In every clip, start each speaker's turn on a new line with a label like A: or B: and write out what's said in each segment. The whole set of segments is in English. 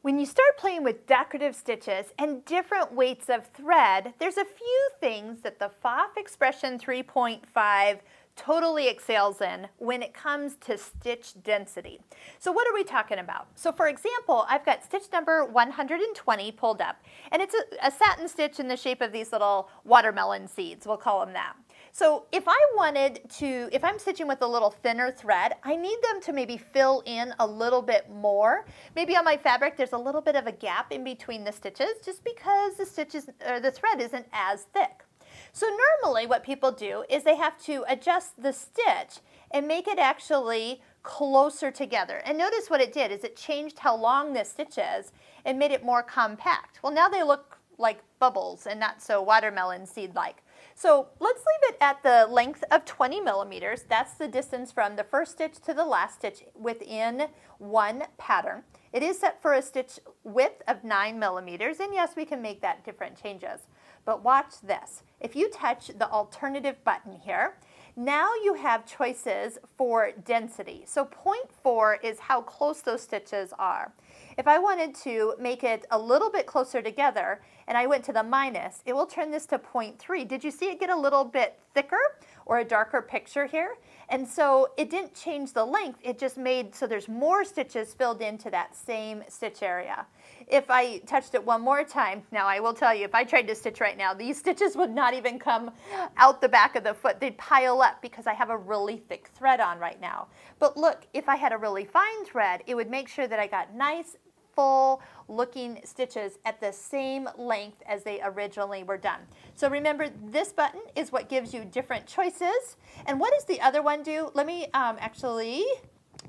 A: When you start playing with decorative stitches and different weights of thread, there's a few things that the Pfaff Expression 3.5 totally excels in when it comes to stitch density. So what are we talking about? So for example, I've got stitch number 120 pulled up, and it's a satin stitch in the shape of these little watermelon seeds, we'll call them that. So if I'm stitching with a little thinner thread, I need them to maybe fill in a little bit more. Maybe on my fabric there's a little bit of a gap in between the stitches just because the thread isn't as thick. So normally what people do is they have to adjust the stitch and make it actually closer together. And notice what it did is it changed how long this stitch is and made it more compact. Well, now they look like bubbles and not so watermelon seed-like. So let's leave it at the length of 20 millimeters. That's the distance from the first stitch to the last stitch within one pattern. It is set for a stitch width of 9 millimeters, and yes, we can make that different changes. But watch this. If you touch the alternative button here, now you have choices for density. So 0.4 is how close those stitches are. If I wanted to make it a little bit closer together and I went to the minus, it will turn this to 0.3. Did you see it get a little bit thicker or a darker picture here? And so it didn't change the length, it just made so there's more stitches filled into that same stitch area. If I touched it one more time, now I will tell you, if I tried to stitch right now, these stitches would not even come out the back of the foot. They'd pile up because I have a really thick thread on right now. But look, if I had a really fine thread, it would make sure that I got nice, full looking stitches at the same length as they originally were done. So remember, this button is what gives you different choices. And what does the other one do? Let me actually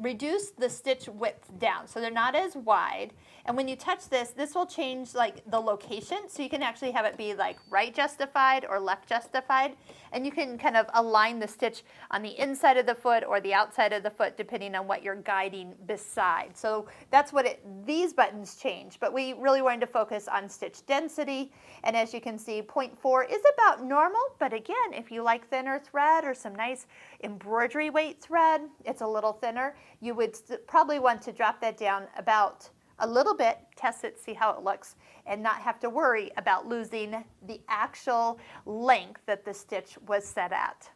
A: reduce the stitch width down so they're not as wide. And when you touch this, this will change like the location, so you can actually have it be like right justified or left justified, and you can kind of align the stitch on the inside of the foot or the outside of the foot depending on what you're guiding beside. So that's what these buttons change, but we really wanted to focus on stitch density, and as you can see, 0.4 is about normal, but again, if you like thinner thread or some nice embroidery weight thread, it's a little thinner, you would probably want to drop that down about a little bit, test it, see how it looks, and not have to worry about losing the actual length that the stitch was set at.